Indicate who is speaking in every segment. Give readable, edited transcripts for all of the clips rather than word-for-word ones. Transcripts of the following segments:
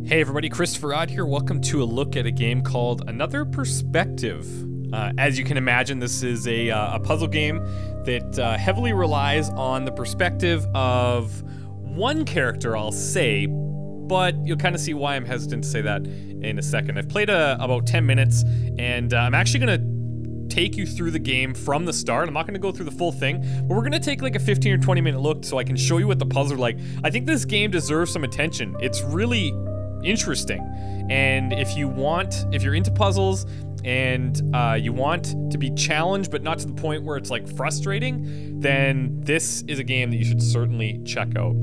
Speaker 1: Hey everybody, ChristopherOdd here. Welcome to a look at a game called Another Perspective. As you can imagine, this is a puzzle game that heavily relies on the perspective of one character, I'll say, but you'll kind of see why I'm hesitant to say that in a second. I've played about 10 minutes, and I'm actually going to take you through the game from the start. I'm not going to go through the full thing, but we're going to take like a 15 or 20 minute look so I can show you what the puzzles are like. I think this game deserves some attention. It's really interesting, and if you're into puzzles and you want to be challenged but not to the point where it's like frustrating, then this is a game that you should certainly check out.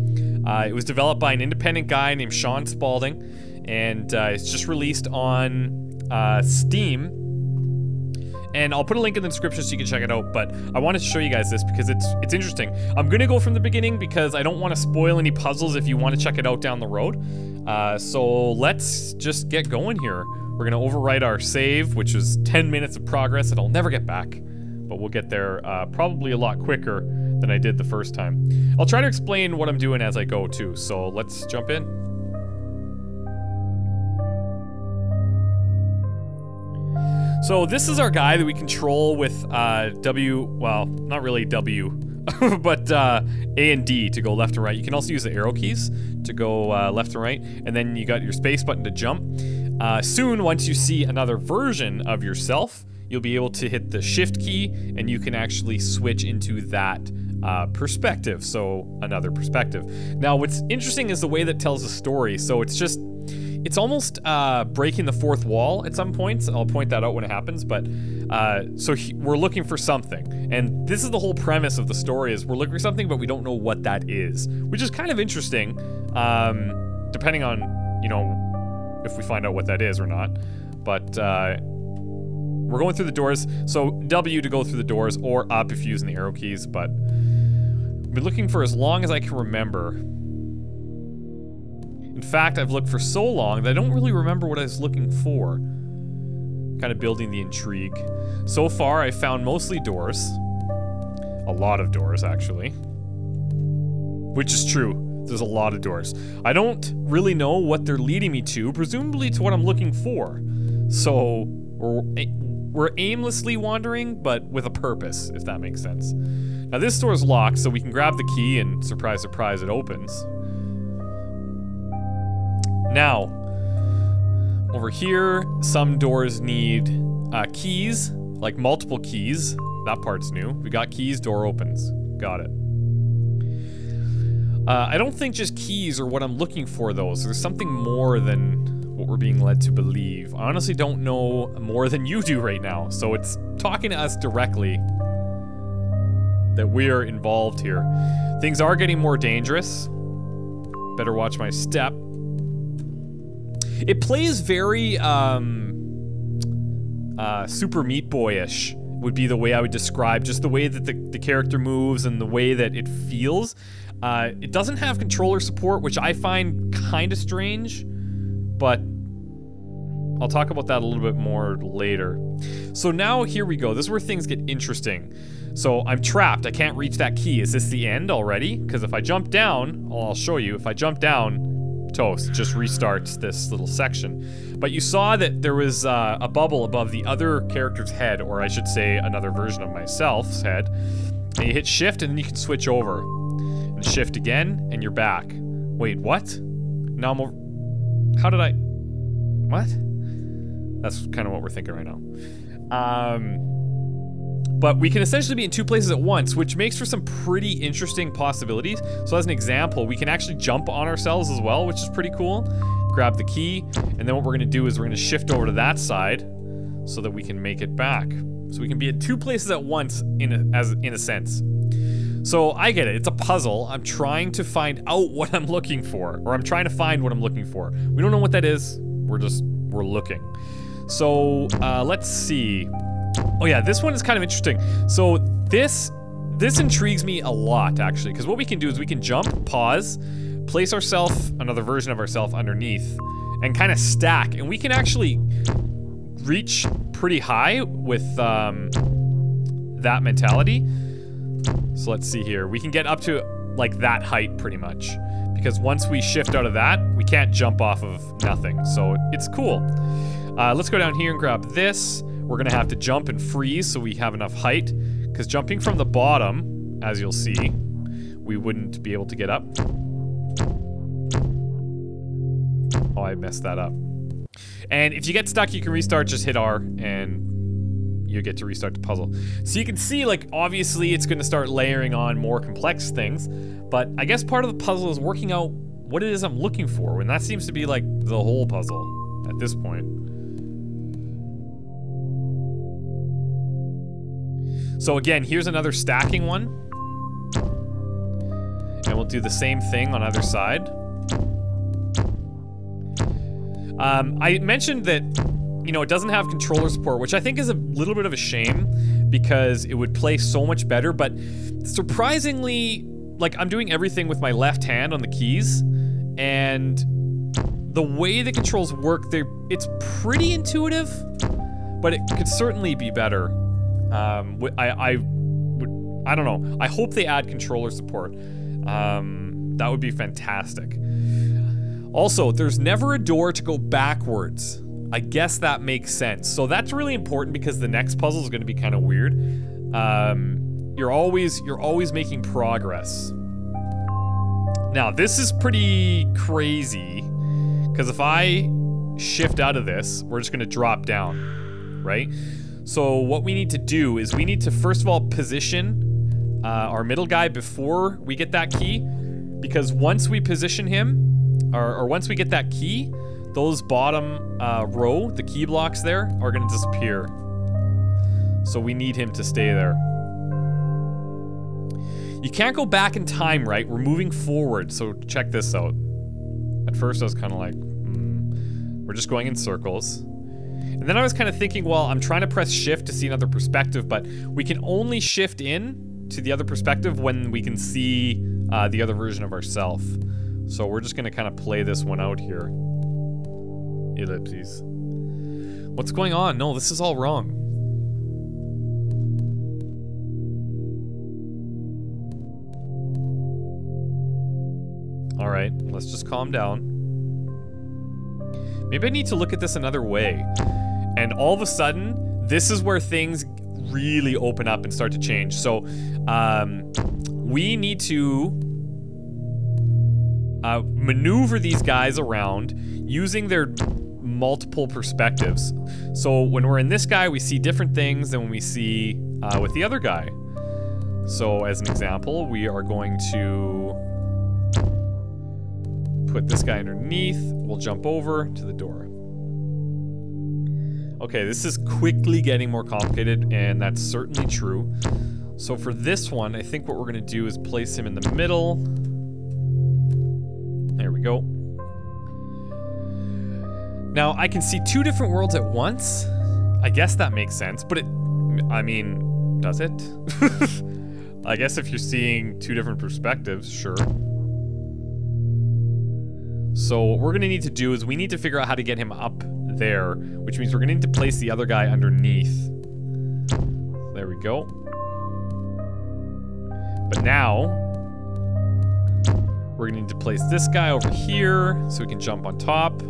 Speaker 1: It was developed by an independent guy named Sean Spalding, and it's just released on Steam, and I'll put a link in the description so you can check it out. But I wanted to show you guys this because it's interesting. I'm gonna go from the beginning because I don't want to spoil any puzzles if you want to check it out down the road. So let's just get going here. We're gonna overwrite our save, which is 10 minutes of progress that I'll never get back, but we'll get there probably a lot quicker than I did the first time. I'll try to explain what I'm doing as I go too, so let's jump in. So this is our guy that we control with well, not really W, but A and D to go left and right. You can also use the arrow keys to go left and right, and then you got your space button to jump. Soon, once you see another version of yourself, you'll be able to hit the shift key, and you can actually switch into that perspective, so another perspective. Now, what's interesting is the way that tells the story, so it's almost breaking the fourth wall at some points. I'll point that out when it happens, but we're looking for something, and this is the whole premise of the story, is we're looking for something, but we don't know what that is, which is kind of interesting, depending on, you know, if we find out what that is or not. But we're going through the doors, so W to go through the doors, or up if you're using the arrow keys, but I've been looking for as long as I can remember. In fact, I've looked for so long that I don't really remember what I was looking for. Kind of building the intrigue. So far, I found mostly doors. A lot of doors, actually. Which is true. There's a lot of doors. I don't really know what they're leading me to, presumably to what I'm looking for. So, we're aimlessly wandering, but with a purpose, if that makes sense. Now, this door is locked, so we can grab the key and, surprise, surprise, it opens. Now, over here, some doors need keys, like multiple keys. That part's new. We got keys, door opens. Got it. I don't think just keys are what I'm looking for, though, so there's something more than what we're being led to believe. I honestly don't know more than you do right now, so it's talking to us directly that we're involved here. Things are getting more dangerous. Better watch my step. It plays very, Super Meat Boy-ish would be the way I would describe just the way that the character moves and the way that it feels. It doesn't have controller support, which I find kind of strange, but I'll talk about that a little bit more later. So now, here we go. This is where things get interesting. So I'm trapped. I can't reach that key. Is this the end already? Because if I jump down, I'll show you. If I jump down, toast, just restarts this little section. But you saw that there was a bubble above the other character's head, or I should say another version of myself's head. And you hit shift and then you can switch over. And shift again and you're back. Wait, what? Now I'm over... How did I... What? That's kind of what we're thinking right now. But we can essentially be in two places at once, which makes for some pretty interesting possibilities. So as an example, we can actually jump on ourselves as well, which is pretty cool. Grab the key, and then what we're gonna do is we're gonna shift over to that side so that we can make it back. So we can be in two places at once in a sense. So I get it, it's a puzzle. I'm trying to find out what I'm looking for, or I'm trying to find what I'm looking for. We don't know what that is, we're looking. So let's see. Oh yeah, this one is kind of interesting. So this intrigues me a lot, actually, because what we can do is we can jump, pause, place ourselves, another version of ourselves underneath, and kind of stack, and we can actually reach pretty high with that mentality. So let's see here. We can get up to like that height pretty much. because once we shift out of that, we can't jump off of nothing. So it's cool. Let's go down here and grab this. We're gonna have to jump and freeze so we have enough height, because jumping from the bottom, as you'll see, we wouldn't be able to get up. Oh, I messed that up. And if you get stuck, you can restart, just hit R, and you get to restart the puzzle. So you can see, like, obviously it's gonna start layering on more complex things, but I guess part of the puzzle is working out what it is I'm looking for, and that seems to be, like, the whole puzzle at this point. So again, here's another stacking one. And we'll do the same thing on either side. I mentioned that, you know, it doesn't have controller support, which I think is a little bit of a shame because it would play so much better, but surprisingly, like, I'm doing everything with my left hand on the keys, and the way the controls work, it's pretty intuitive, but it could certainly be better. I don't know. I hope they add controller support. That would be fantastic. Also, there's never a door to go backwards. I guess that makes sense. So that's really important because the next puzzle is going to be kind of weird. You're always making progress. Now, this is pretty crazy because if I shift out of this, we're just going to drop down, right? So what we need to do is we need to first of all position our middle guy before we get that key, because once we position him, or once we get that key, those bottom row, the key blocks there, are gonna disappear. So we need him to stay there. You can't go back in time, right? We're moving forward, so check this out. At first I was kind of like, we're just going in circles. And then I was kind of thinking, well, I'm trying to press shift to see another perspective, but we can only shift in to the other perspective when we can see the other version of ourselves. So we're just gonna kind of play this one out here. Ellipses. What's going on? No, this is all wrong. Alright, let's just calm down. Maybe I need to look at this another way. And all of a sudden, this is where things really open up and start to change. So, we need to maneuver these guys around using their multiple perspectives. So when we're in this guy, we see different things than when we see with the other guy. So as an example, we are going to put this guy underneath. We'll jump over to the door. Okay, this is quickly getting more complicated, and that's certainly true. So for this one, I think what we're gonna do is place him in the middle. There we go. Now, I can see two different worlds at once. I guess that makes sense, but I mean, does it? I guess if you're seeing two different perspectives, sure. So what we're gonna need to do is we need to figure out how to get him up there, which means we're gonna need to place the other guy underneath. There we go. But now, we're gonna need to place this guy over here so we can jump on top.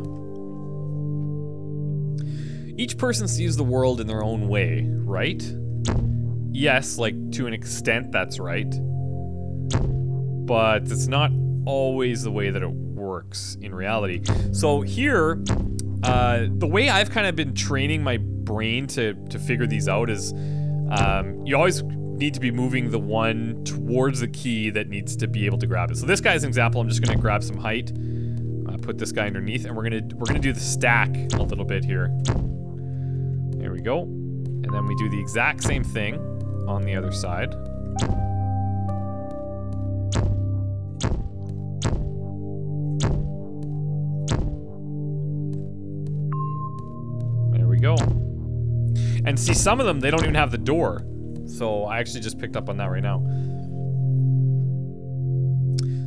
Speaker 1: Each person sees the world in their own way, right? Yes, like, to an extent, that's right. But it's not always the way that it works in reality. So here, the way I've kind of been training my brain to figure these out is, you always need to be moving the one towards the key that needs to be able to grab it. So this guy's an example. I'm just gonna grab some height, put this guy underneath, and we're gonna do the stack a little bit here. There we go. And then we do the exact same thing on the other side. There we go. And see, some of them, they don't even have the door. So I actually just picked up on that right now.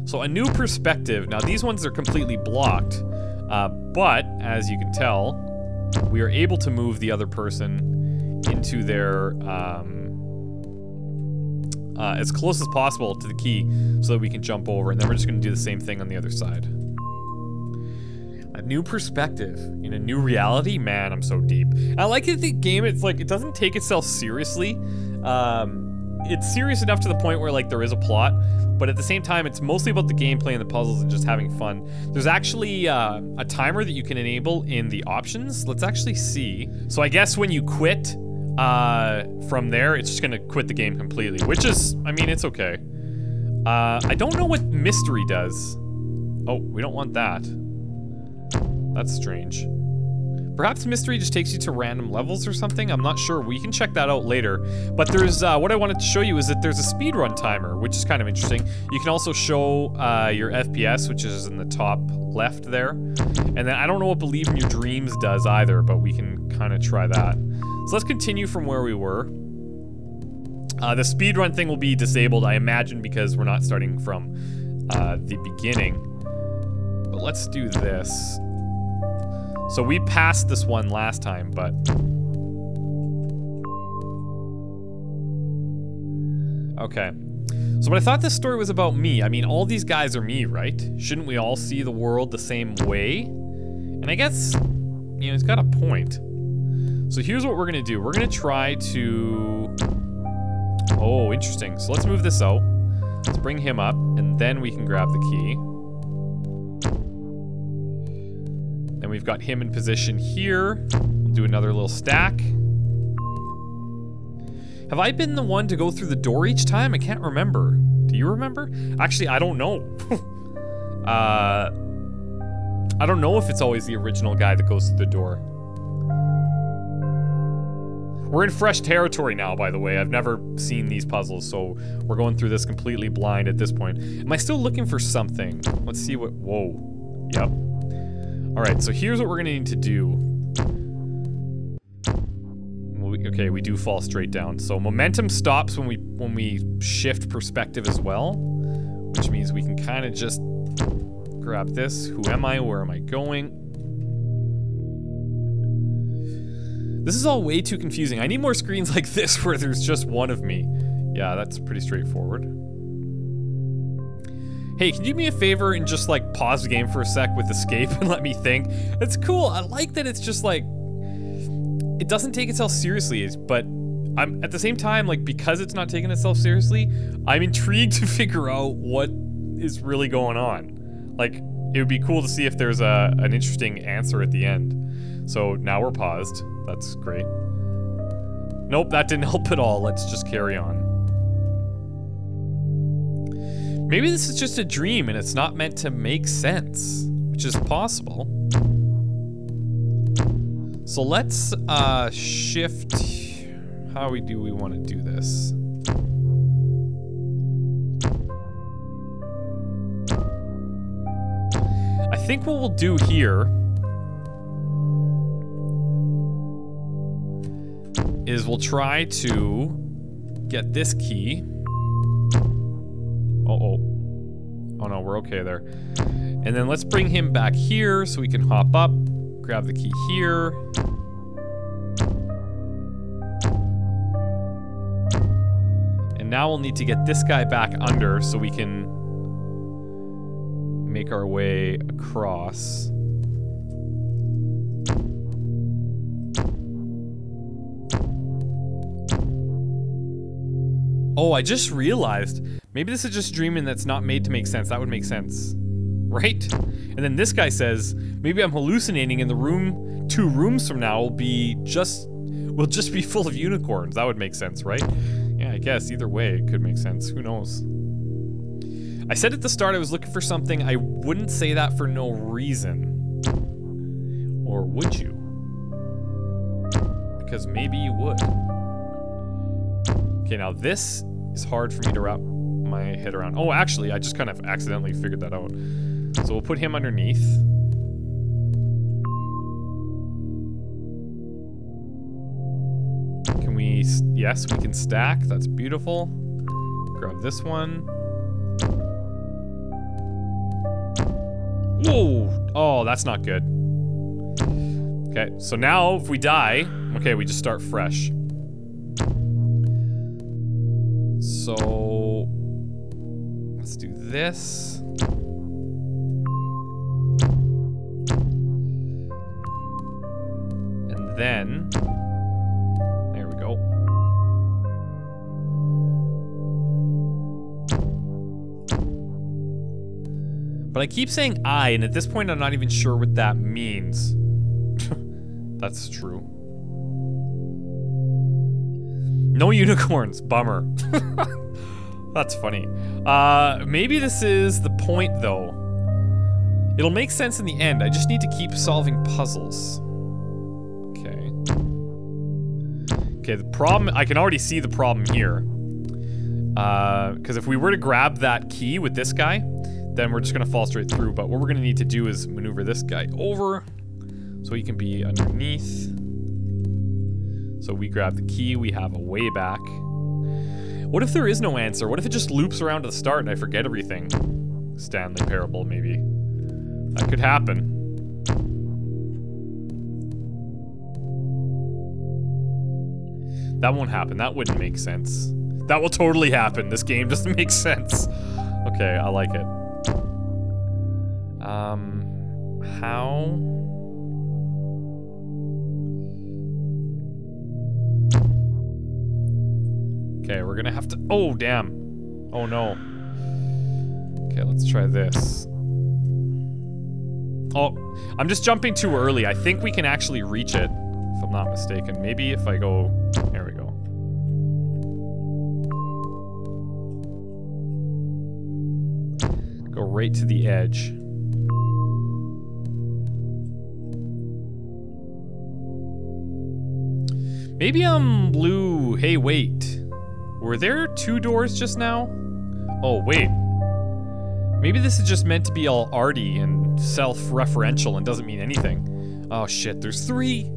Speaker 1: So a new perspective. Now these ones are completely blocked, but as you can tell, we are able to move the other person into their as close as possible to the key so that we can jump over, and then we're just gonna do the same thing on the other side. A new perspective in a new reality? Man, I'm so deep. I like it, the game, it's like, it doesn't take itself seriously. It's serious enough to the point where, like, there is a plot, but at the same time, it's mostly about the gameplay and the puzzles and just having fun. There's actually a timer that you can enable in the options. Let's actually see. So I guess when you quit from there, it's just gonna quit the game completely, which is, I mean, it's okay. I don't know what mystery does. Oh, we don't want that. That's strange. Perhaps mystery just takes you to random levels or something? I'm not sure. We can check that out later. But there's, what I wanted to show you is that there's a speedrun timer, which is kind of interesting. You can also show your FPS, which is in the top left there. And then I don't know what Believe in Your Dreams does either, but we can kind of try that. So let's continue from where we were. The speedrun thing will be disabled, I imagine, because we're not starting from the beginning. But let's do this. So we passed this one last time, but... Okay. So but I thought this story was about me. I mean, all these guys are me, right? Shouldn't we all see the world the same way? And I guess, you know, it's got a point. So here's what we're gonna do. We're gonna try to... Oh, interesting. So let's move this out. Let's bring him up, and then we can grab the key. And we've got him in position here. We'll do another little stack. Have I been the one to go through the door each time? I can't remember. Do you remember? Actually, I don't know. I don't know if it's always the original guy that goes through the door. We're in fresh territory now, by the way. I've never seen these puzzles, so we're going through this completely blind at this point. Am I still looking for something? Let's see what... Whoa. Yep. Alright, so here's what we're gonna need to do. Okay, we do fall straight down. So momentum stops when we shift perspective as well, which means we can kind of just grab this. Who am I? Where am I going? This is all way too confusing. I need more screens like this where there's just one of me. Yeah, that's pretty straightforward. Hey, can you do me a favor and just, like, pause the game for a sec with escape and let me think? That's cool. I like that it's just, like... It doesn't take itself seriously, but I'm at the same time, like, because it's not taking itself seriously, I'm intrigued to figure out what is really going on. Like, it would be cool to see if there's an interesting answer at the end. So now we're paused. That's great. Nope, that didn't help at all. Let's just carry on. Maybe this is just a dream and it's not meant to make sense, which is possible. So let's shift. How do we want to do this? I think what we'll do here is we'll try to get this key. Oh no, we're okay there. And then let's bring him back here so we can hop up, grab the key here. And now we'll need to get this guy back under so we can make our way across. Oh, I just realized, maybe this is just dreaming that's not made to make sense. That would make sense, right? And then this guy says, maybe I'm hallucinating and the room 2 rooms from now will just be full of unicorns. That would make sense, right? Yeah, I guess either way it could make sense. Who knows? I said at the start I was looking for something. I wouldn't say that for no reason. Or would you? Because maybe you would. Okay, now this is hard for me to wrap my head around. Oh, actually, I just kind of accidentally figured that out. So we'll put him underneath. Can we... Yes, we can stack. That's beautiful. Grab this one. Whoa! Oh, that's not good. Okay, so now if we die... Okay, we just start fresh. So let's do this. And then there we go. But I keep saying I, and at this point I'm not even sure what that means. That's true. No unicorns, bummer. That's funny. Maybe this is the point though. It'll make sense in the end. I just need to keep solving puzzles. Okay. Okay, the problem, I can already see the problem here. Because if we were to grab that key with this guy, then we're just gonna fall straight through. But what we're gonna need to do is maneuver this guy over so he can be underneath. So we grab the key, we have a way back. What if there is no answer? What if it just loops around to the start and I forget everything? Stanley Parable, maybe. That could happen. That won't happen. That wouldn't make sense. That will totally happen. This game doesn't make sense. Okay, I like it. How? Okay, we're gonna have to, oh damn. Oh no. Okay, let's try this. Oh, I'm just jumping too early. I think we can actually reach it, if I'm not mistaken. Maybe if I go, there we go. Go right to the edge. Maybe I'm blue. Hey, wait. Were there 2 doors just now? Oh, wait. Maybe this is just meant to be all arty and self-referential and doesn't mean anything. Oh shit, there's 3.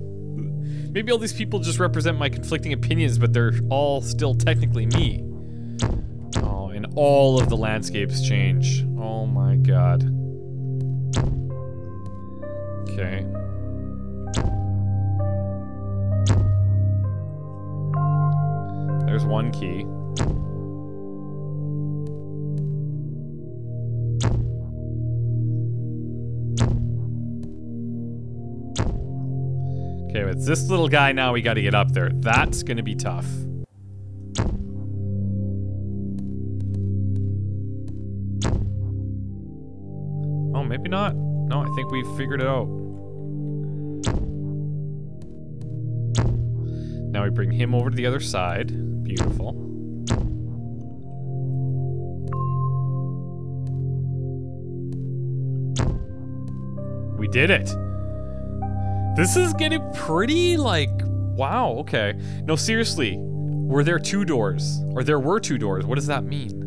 Speaker 1: Maybe all these people just represent my conflicting opinions, but they're all still technically me. Oh, and all of the landscapes change. Oh my god. Okay. There's 1 key. Okay, it's this little guy now we gotta get up there. That's gonna be tough. Oh, maybe not. No, I think we've figured it out. Now we bring him over to the other side. Beautiful. We did it. This is getting pretty, like, wow, okay. No, seriously. Were there 2 doors? Or there were 2 doors. What does that mean?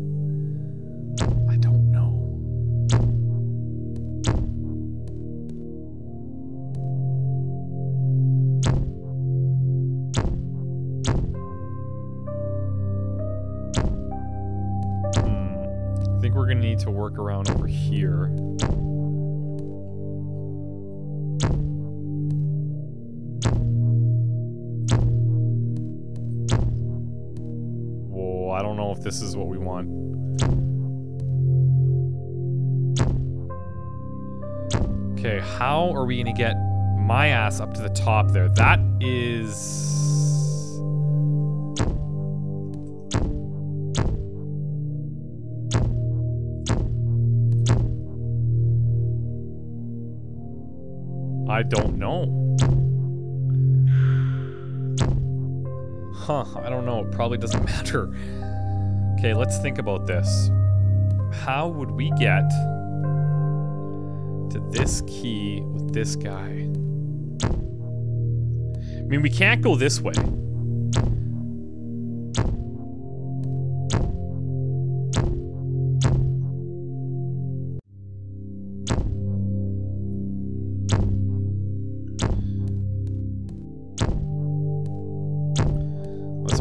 Speaker 1: I don't know. I think we're gonna need to work around over here. Whoa, I don't know if this is what we want. Okay, how are we gonna get my ass up to the top there? That is... I don't know. Huh, I don't know. It probably doesn't matter. Okay, let's think about this. How would we get to this key with this guy? I mean, we can't go this way.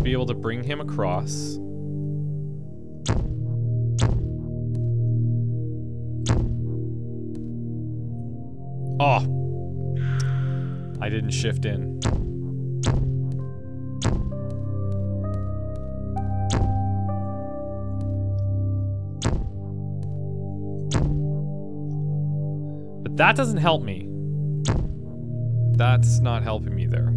Speaker 1: Be able to bring him across. Oh, I didn't shift in. That doesn't help me. That's not helping me there.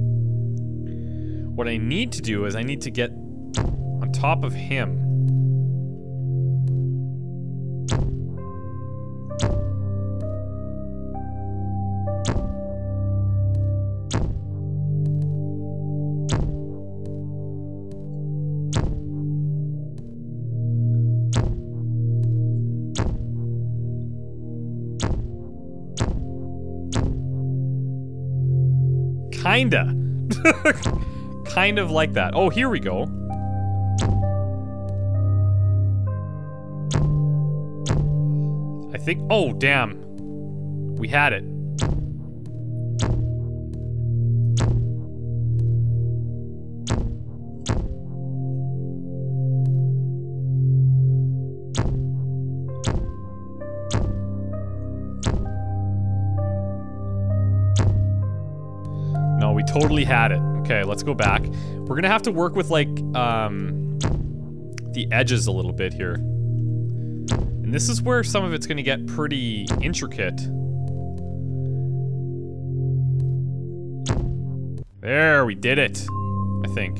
Speaker 1: What I need to do is I need to get on top of him. Kinda. Kind of like that. Oh, here we go. I think, oh, damn. We had it. No, we totally had it. Okay, let's go back. We're gonna have to work with, like, the edges a little bit here. And this is where some of it's gonna get pretty intricate. There, we did it. I think.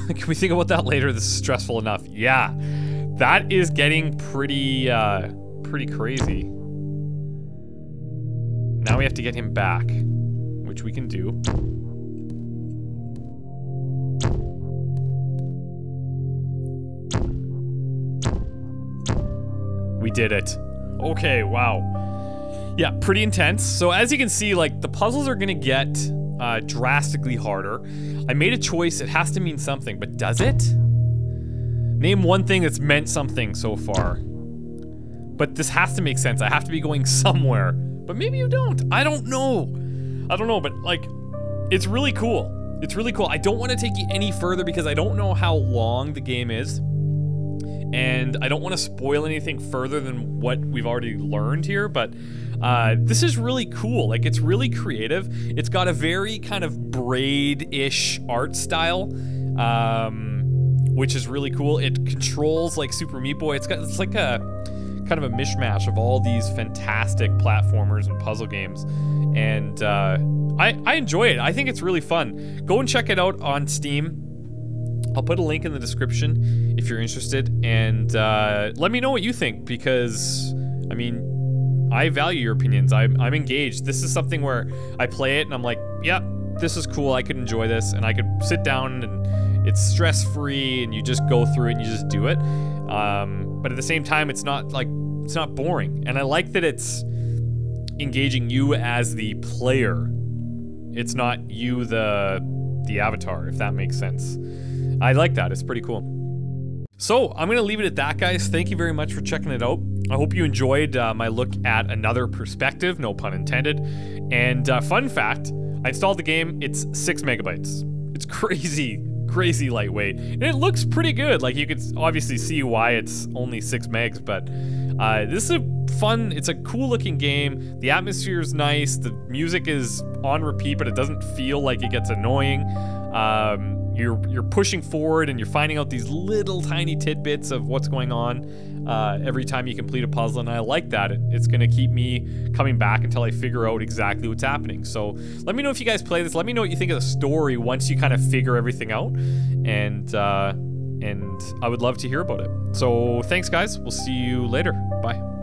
Speaker 1: Can we think about that later? This is stressful enough. Yeah. That is getting pretty, pretty crazy. Now we have to get him back, which we can do. We did it. Okay, wow. Yeah, pretty intense. So as you can see, like, the puzzles are gonna get drastically harder. I made a choice. It has to mean something, but does it? Name one thing that's meant something so far. But this has to make sense. I have to be going somewhere. But maybe you don't. I don't know. I don't know, but, like, it's really cool. It's really cool. I don't want to take you any further because I don't know how long the game is. And I don't want to spoil anything further than what we've already learned here, but this is really cool. Like, it's really creative. It's got a very kind of braid-ish art style, which is really cool. It controls like Super Meat Boy. It's like a kind of a mishmash of all these fantastic platformers and puzzle games. And I enjoy it. I think it's really fun. Go and check it out on Steam. I'll put a link in the description if you're interested, and let me know what you think, because, I mean, I value your opinions. I'm engaged. This is something where I play it and I'm like, yeah, this is cool. I could enjoy this, and I could sit down and it's stress-free, and you just go through it and you just do it. But at the same time, it's not boring, and I like that it's engaging you as the player. It's not you the avatar, if that makes sense. I like that. It's pretty cool. So I'm gonna leave it at that, guys. Thank you very much for checking it out. I hope you enjoyed my look at another perspective, no pun intended. And fun fact, I installed the game. It's 6 megabytes. It's crazy lightweight, and it looks pretty good. Like, you could obviously see why it's only 6 megs, but this is a fun, it's a cool looking game. The atmosphere is nice. The music is on repeat, but it doesn't feel like it gets annoying. You're pushing forward, and you're finding out these little tiny tidbits of what's going on every time you complete a puzzle, and I like that. It's gonna keep me coming back until I figure out exactly what's happening. So let me know if you guys play this. Let me know what you think of the story once you kind of figure everything out, and I would love to hear about it. So thanks, guys. We'll see you later. Bye.